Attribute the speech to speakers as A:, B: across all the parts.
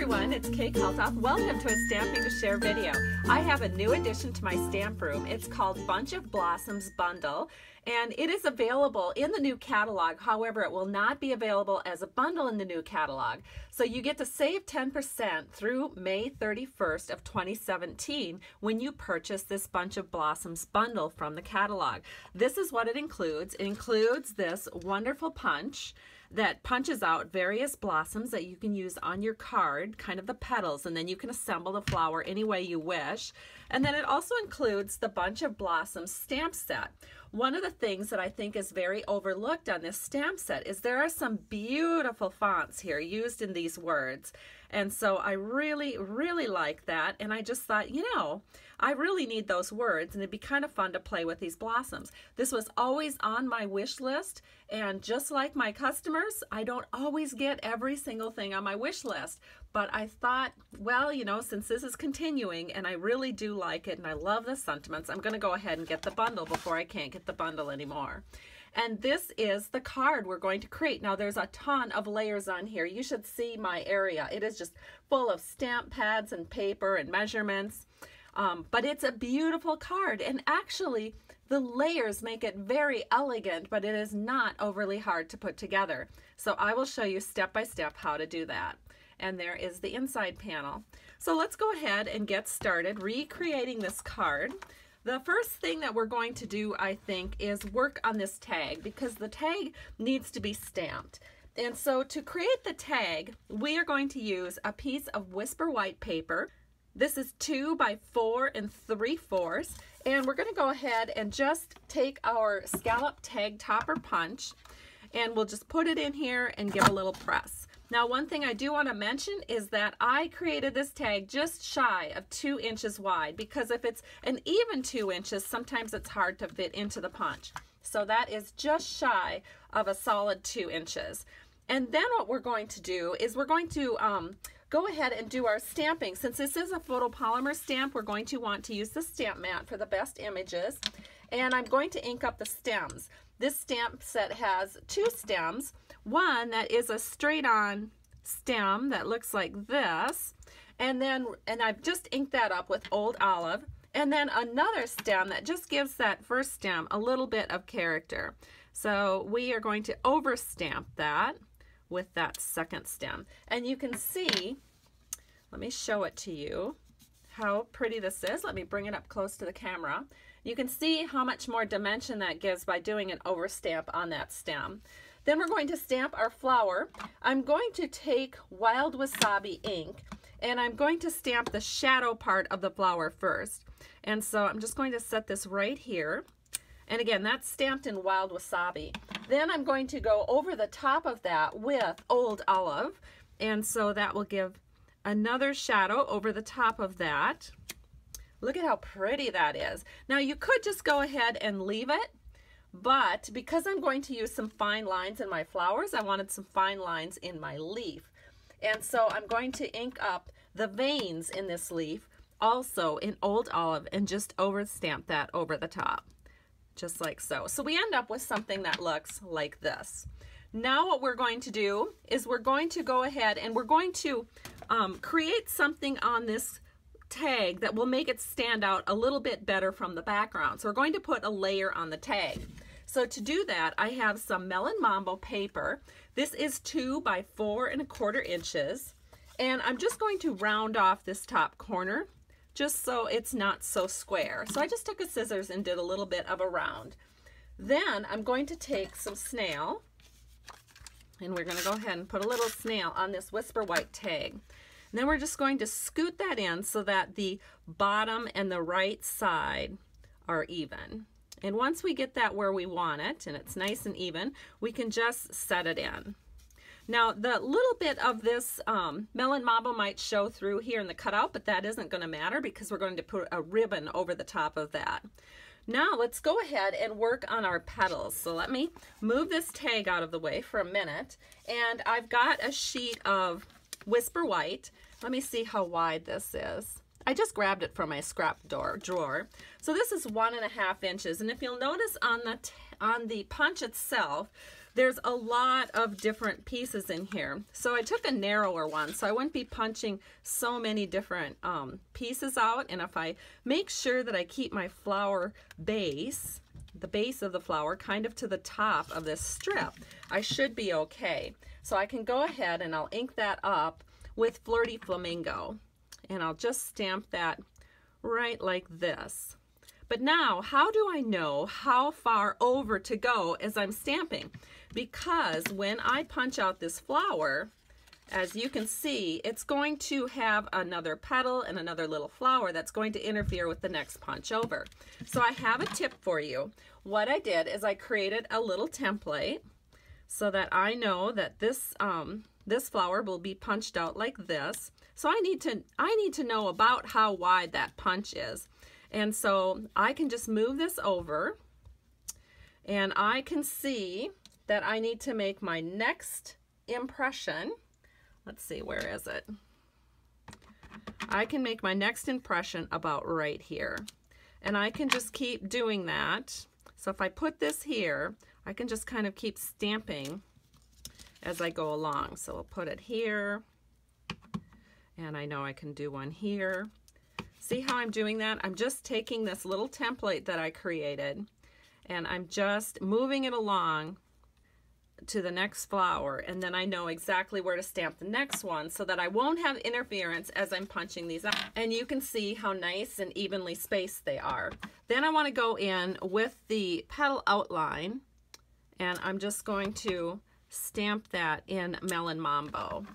A: everyone, it's Kalthoff. Welcome to a Stamping to Share video. I have a new addition to my stamp room. It's called Bunch of Blossoms Bundle, and it is available in the new catalog. However, it will not be available as a bundle in the new catalog. So you get to save 10% through May 31st of 2017 when you purchase this Bunch of Blossoms bundle from the catalog. This is what it includes. It includes this wonderful punch that punches out various blossoms that you can use on your card, kind of the petals, and then you can assemble the flower any way you wish. And then it also includes the Bunch of Blossoms stamp set. One of the things that I think is very overlooked on this stamp set is there are some beautiful fonts here used in these words. And so I really, really like that. And I just thought, you know, I really need those words, and it'd be kind of fun to play with these blossoms. This was always on my wish list, and just like my customers, I don't always get every single thing on my wish list. But I thought, well, you know, since this is continuing and I really do like it and I love the sentiments, I'm going to go ahead and get the bundle before I can't get the bundle anymore. And this is the card we're going to create. Now there's a ton of layers on here. You should see my area. It is just full of stamp pads and paper and measurements. But it's a beautiful card, and actually the layers make it very elegant, but it is not overly hard to put together. So I will show you step by step how to do that. And there is the inside panel. So let's go ahead and get started recreating this card. The first thing that we're going to do, I think, is work on this tag, because the tag needs to be stamped. And so to create the tag, we are going to use a piece of Whisper White paper. This is 2 by 4 3/4, and we're going to go ahead and just take our scallop tag topper punch, and we'll just put it in here and give a little press. Now, one thing I do want to mention is that I created this tag just shy of 2 inches wide, because if it's an even 2 inches, sometimes it's hard to fit into the punch. So that is just shy of a solid 2 inches. And then what we're going to do is we're going to go ahead and do our stamping. Since this is a photopolymer stamp, we're going to want to use the stamp mat for the best images. And I'm going to ink up the stems. This stamp set has 2 stems. One that is a straight-on stem that looks like this. And I've just inked that up with Old Olive. And then another stem that just gives that first stem a little bit of character. So we are going to overstamp that with that second stem. And you can see, let me show it to you, how pretty this is. Let me bring it up close to the camera. You can see how much more dimension that gives by doing an overstamp on that stem. Then we're going to stamp our flower. I'm going to take Wild Wasabi ink, and I'm going to stamp the shadow part of the flower first. And so I'm just going to set this right here. And again, that's stamped in Wild Wasabi. Then I'm going to go over the top of that with Old Olive. And so that will give another shadow over the top of that. Look at how pretty that is. Now you could just go ahead and leave it, but because I'm going to use some fine lines in my flowers, I wanted some fine lines in my leaf. And so I'm going to ink up the veins in this leaf also in Old Olive and just overstamp that over the top. Just like so. So we end up with something that looks like this. Now what we're going to do is we're going to go ahead and we're going to create something on this tag that will make it stand out a little bit better from the background. So we're going to put a layer on the tag. So to do that, I have some Melon Mambo paper. This is 2 by 4 1/4 inches. And I'm just going to round off this top corner, just so it's not so square. So I just took a scissors and did a little bit of a round. Then I'm going to take some snail, and we're going to go ahead and put a little snail on this Whisper White tag. And then we're just going to scoot that in so that the bottom and the right side are even. And once we get that where we want it, and it's nice and even, we can just set it in. Now, the little bit of this Melon Mambo might show through here in the cutout, but that isn't going to matter because we're going to put a ribbon over the top of that. Now, let's go ahead and work on our petals. So let me move this tag out of the way for a minute. And I've got a sheet of Whisper White. Let me see how wide this is. I just grabbed it from my scrap drawer. So this is 1.5 inches. And if you'll notice on the punch itself, there's a lot of different pieces in here. So I took a narrower one so I wouldn't be punching so many different pieces out. And if I make sure that I keep my flower base, the base of the flower, kind of to the top of this strip, I should be okay. So I can go ahead and I'll ink that up with Flirty Flamingo. And I'll just stamp that right like this. But now, how do I know how far over to go as I'm stamping? Because when I punch out this flower, as you can see, it's going to have another petal and another little flower that's going to interfere with the next punch over. So I have a tip for you. What I did is I created a little template so that I know that this this flower will be punched out like this. So I need to know about how wide that punch is. And so I can just move this over and I can see that I need to make my next impression. Let's see, where is it? I can make my next impression about right here. And I can just keep doing that. So if I put this here, I can just kind of keep stamping as I go along. So we'll put it here. And I know I can do one here. See how I'm doing that? I'm just taking this little template that I created and I'm just moving it along to the next flower, and then I know exactly where to stamp the next one so that I won't have interference as I'm punching these out. And you can see how nice and evenly spaced they are. Then I want to go in with the petal outline and I'm just going to stamp that in Melon Mambo.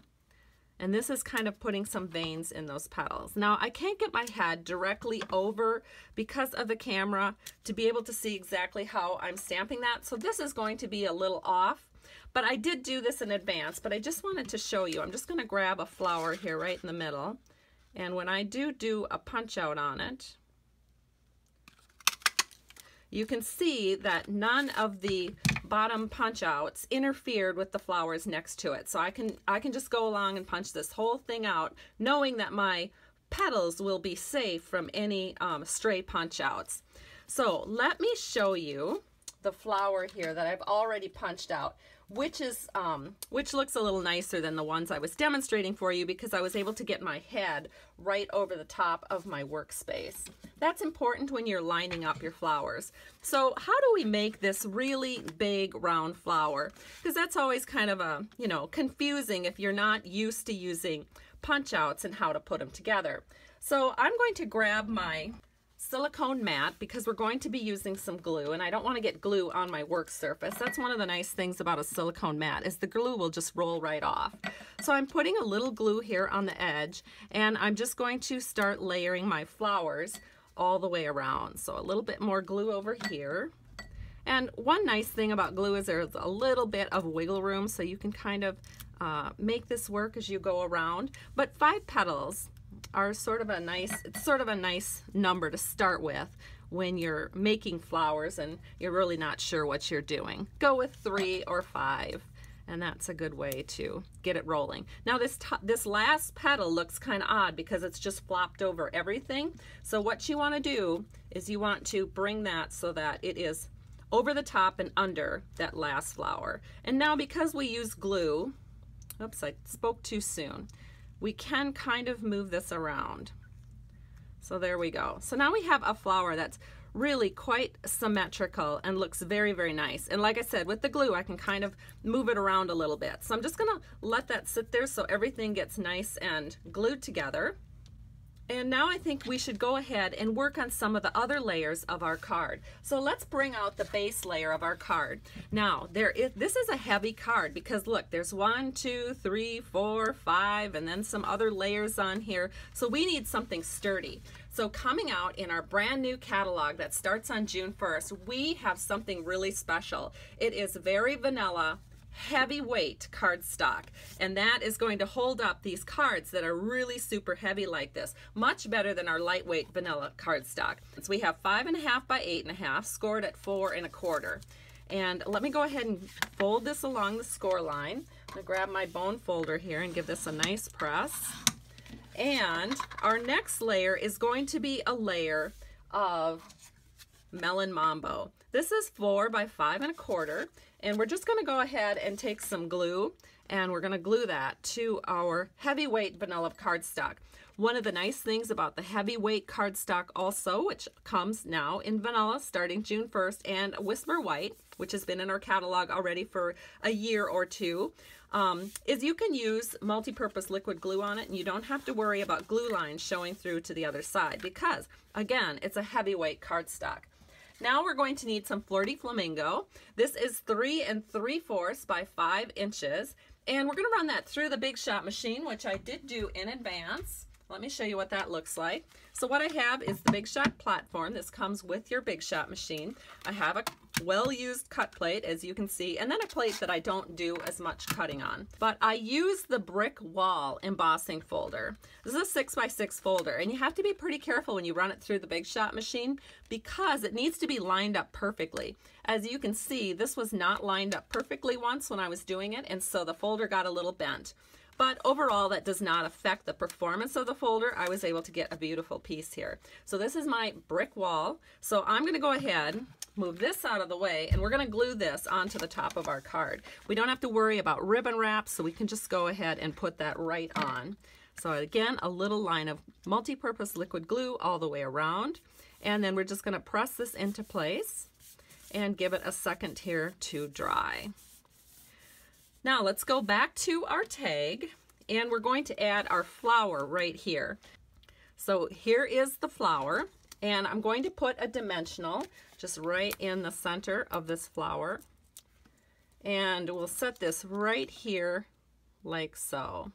A: And this is kind of putting some veins in those petals. Now I can't get my head directly over because of the camera to be able to see exactly how I'm stamping that. So this is going to be a little off, but I did do this in advance, but I just wanted to show you. I'm just gonna grab a flower here right in the middle. And when I do a punch out on it, you can see that none of the bottom punch outs interfered with the flowers next to it. So I can just go along and punch this whole thing out knowing that my petals will be safe from any stray punch outs. So let me show you the flower here that I've already punched out, which looks a little nicer than the ones I was demonstrating for you because I was able to get my head right over the top of my workspace. That's important when you're lining up your flowers. So how do we make this really big round flower? Because that's always kind of a, confusing if you're not used to using punch outs and how to put them together. So I'm going to grab my silicone mat because we're going to be using some glue and I don't want to get glue on my work surface. That's one of the nice things about a silicone mat is the glue will just roll right off. So I'm putting a little glue here on the edge and I'm just going to start layering my flowers all the way around. So a little bit more glue over here. And one nice thing about glue is there's a little bit of wiggle room so you can kind of make this work as you go around. But 5 petals are sort of a nice number to start with when you're making flowers and you're really not sure what you're doing. Go with 3 or 5 and that's a good way to get it rolling. Now this last petal looks kind of odd because it's just flopped over everything. So what you want to do is you want to bring that so that it is over the top and under that last flower. And now because we use glue, oops, I spoke too soon. We can kind of move this around. So there we go. So now we have a flower that's really quite symmetrical and looks very, very nice. And like I said, with the glue, I can kind of move it around a little bit. So I'm just gonna let that sit there so everything gets nice and glued together. And now I think we should go ahead and work on some of the other layers of our card. So let's bring out the base layer of our card. Now, this is a heavy card because look, there's 1, 2, 3, 4, 5, and then some other layers on here. So we need something sturdy. So coming out in our brand new catalog that starts on June 1st, we have something really special. It is very vanilla, heavyweight cardstock, and that is going to hold up these cards that are really super heavy like this, much better than our lightweight vanilla cardstock. So we have 5.5 by 8.5 scored at 4 1/4. And let me go ahead and fold this along the score line. I'm gonna grab my bone folder here and give this a nice press. And our next layer is going to be a layer of Melon Mambo. This is 4 by 5 1/4, And we're just going to go ahead and take some glue, and we're going to glue that to our heavyweight vanilla cardstock. One of the nice things about the heavyweight cardstock also, which comes now in vanilla starting June 1st, and Whisper White, which has been in our catalog already for a year or two, is you can use multi-purpose liquid glue on it, and you don't have to worry about glue lines showing through to the other side because, again, it's a heavyweight cardstock. Now we're going to need some Flirty Flamingo. This is 3 3/4 by 5 inches, and we're going to run that through the Big Shot machine, which I did do in advance. Let me show you what that looks like. So what I have is the Big Shot platform. This comes with your Big Shot machine. I have a well-used cut plate, as you can see, and then a plate that I don't do as much cutting on. But I use the Brick Wall embossing folder. This is a 6 by 6 folder, and you have to be pretty careful when you run it through the Big Shot machine because it needs to be lined up perfectly. As you can see, this was not lined up perfectly once when I was doing it, and so the folder got a little bent. But overall, that does not affect the performance of the folder. I was able to get a beautiful piece here. So this is my brick wall. So I'm going to go ahead, move this out of the way, and we're going to glue this onto the top of our card. We don't have to worry about ribbon wrap, so we can just go ahead and put that right on. So again, a little line of multi-purpose liquid glue all the way around. And then we're just going to press this into place and give it a second here to dry. Now let's go back to our tag, and we're going to add our flower right here. So here is the flower, and I'm going to put a dimensional just right in the center of this flower, and we'll set this right here like so,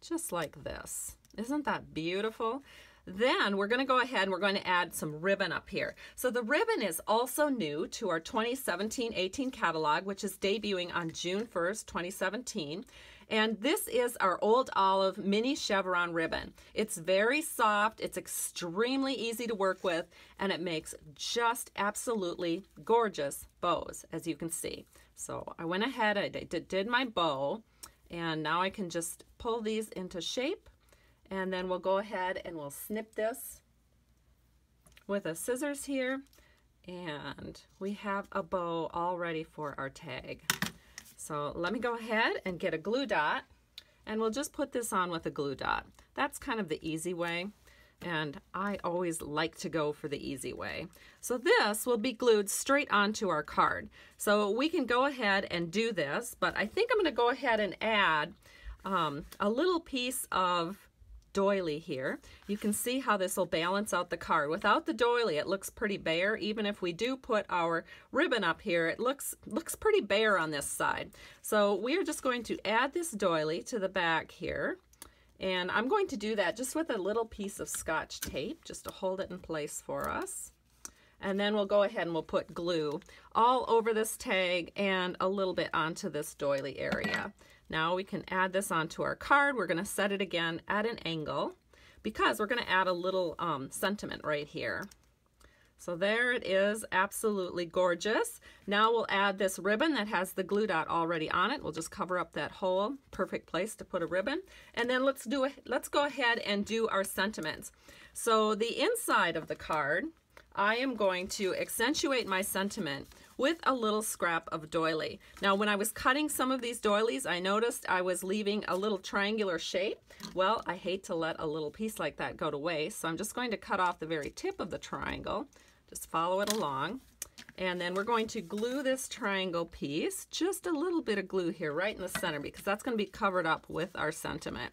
A: just like this. Isn't that beautiful? Then we're going to go ahead and we're going to add some ribbon up here. So the ribbon is also new to our 2017-18 catalog, which is debuting on June 1st, 2017. And this is our Old Olive mini chevron ribbon. It's very soft, it's extremely easy to work with, and it makes just absolutely gorgeous bows, as you can see. So I went ahead, I did my bow, and now I can just pull these into shape. And then we'll go ahead and we'll snip this with a scissors here, and we have a bow all ready for our tag. So let me go ahead and get a glue dot, and we'll just put this on with a glue dot. That's kind of the easy way, and I always like to go for the easy way. So this will be glued straight onto our card. So we can go ahead and do this, but I think I'm going to go ahead and add a little piece of doily here. You can see how this will balance out the card. Without the doily, it looks pretty bare. Even if we do put our ribbon up here, it looks pretty bare on this side. So we are just going to add this doily to the back here, and I'm going to do that just with a little piece of Scotch tape just to hold it in place for us. And then we'll go ahead and we'll put glue all over this tag and a little bit onto this doily area. Now we can add this onto our card. We're going to set it again at an angle because we're going to add a little sentiment right here. So there it is, absolutely gorgeous. Now we'll add this ribbon that has the glue dot already on it. We'll just cover up that hole, perfect place to put a ribbon. And then let's go ahead and do our sentiments. So the inside of the card, I am going to accentuate my sentiment with a little scrap of doily. Now when I was cutting some of these doilies, I noticed I was leaving a little triangular shape. Well, I hate to let a little piece like that go to waste, so I'm just going to cut off the very tip of the triangle. Just follow it along. And then we're going to glue this triangle piece, just a little bit of glue here right in the center because that's going to be covered up with our sentiment.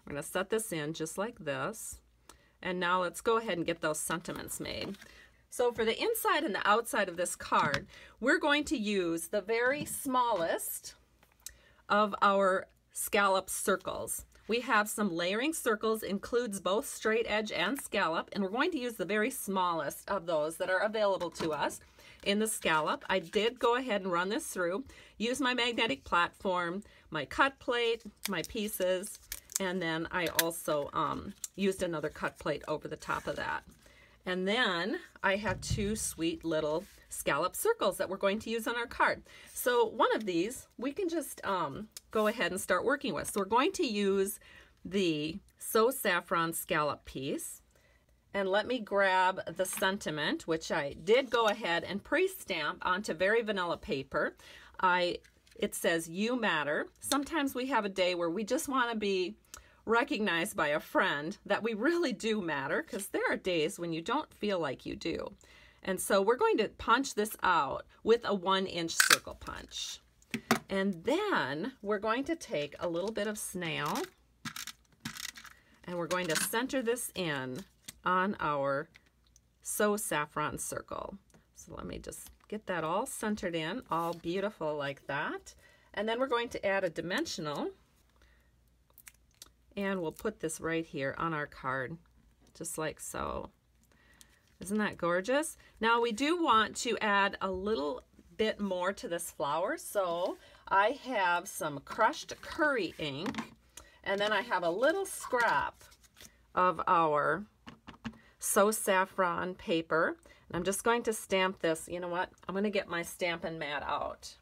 A: We're going to set this in just like this. And now let's go ahead and get those sentiments made. So for the inside and the outside of this card, we're going to use the very smallest of our scallop circles. We have some layering circles, includes both straight edge and scallop, and we're going to use the very smallest of those that are available to us in the scallop. I did go ahead and run this through, use my magnetic platform, my cut plate, my pieces, and then I also used another cut plate over the top of that. And then I have two sweet little scallop circles that we're going to use on our card. So one of these we can just go ahead and start working with. So we're going to use the So Saffron scallop piece. And let me grab the sentiment, which I did go ahead and pre-stamp onto very vanilla paper. It says, "You matter." Sometimes we have a day where we just want to be recognized by a friend that we really do matter, because there are days when you don't feel like you do. And so we're going to punch this out with a 1-inch circle punch. And then we're going to take a little bit of snail and we're going to center this in on our So Saffron circle. So let me just get that all centered in, all beautiful like that. And then we're going to add a dimensional, and we'll put this right here on our card, just like so. Isn't that gorgeous? Now we do want to add a little bit more to this flower, so I have some crushed curry ink, and then I have a little scrap of our So Saffron paper. And I'm just going to stamp this. You know what? I'm going to get my Stampin' mat out.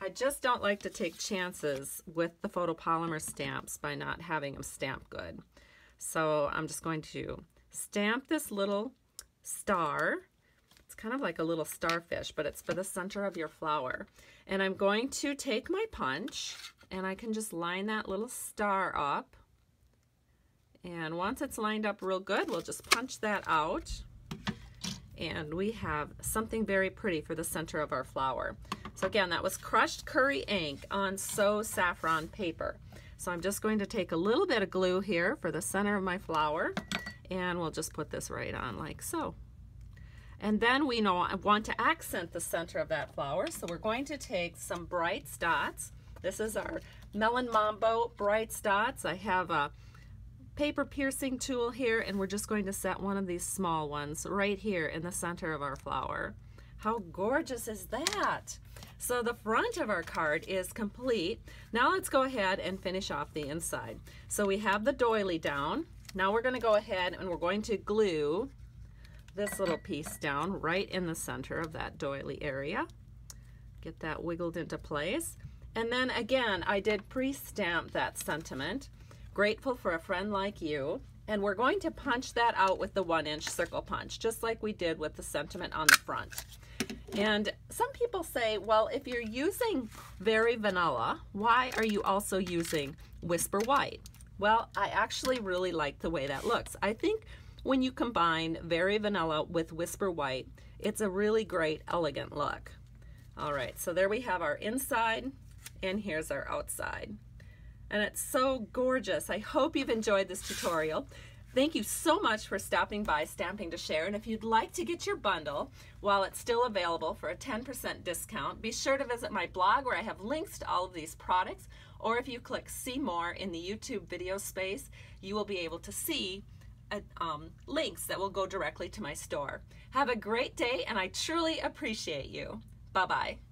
A: I just don't like to take chances with the photopolymer stamps by not having them stamped good. So I'm just going to stamp this little star. It's kind of like a little starfish, but it's for the center of your flower. And I'm going to take my punch, and I can just line that little star up. And once it's lined up real good, we'll just punch that out. And we have something very pretty for the center of our flower. So again, that was crushed curry ink on So Saffron paper. So I'm just going to take a little bit of glue here for the center of my flower, and we'll just put this right on like so. And then we know I want to accent the center of that flower, so we're going to take some bright dots. This is our Melon Mambo bright dots. I have a paper piercing tool here, and we're just going to set one of these small ones right here in the center of our flower. How gorgeous is that? So the front of our card is complete. Now let's go ahead and finish off the inside. So we have the doily down. Now we're going to go ahead and we're going to glue this little piece down right in the center of that doily area. Get that wiggled into place. And then again, I did pre-stamp that sentiment. Grateful for a friend like you. And we're going to punch that out with the 1-inch circle punch, just like we did with the sentiment on the front. And some people say, well, if you're using Very Vanilla, why are you also using Whisper White? Well, I actually really like the way that looks. I think when you combine Very Vanilla with Whisper White, it's a really great, elegant look. All right, so there we have our inside, and here's our outside. And it's so gorgeous. I hope you've enjoyed this tutorial. Thank you so much for stopping by Stamping to Share. And if you'd like to get your bundle while it's still available for a 10% discount, be sure to visit my blog where I have links to all of these products. Or if you click See More in the YouTube video space, you will be able to see links that will go directly to my store. Have a great day, and I truly appreciate you. Bye-bye.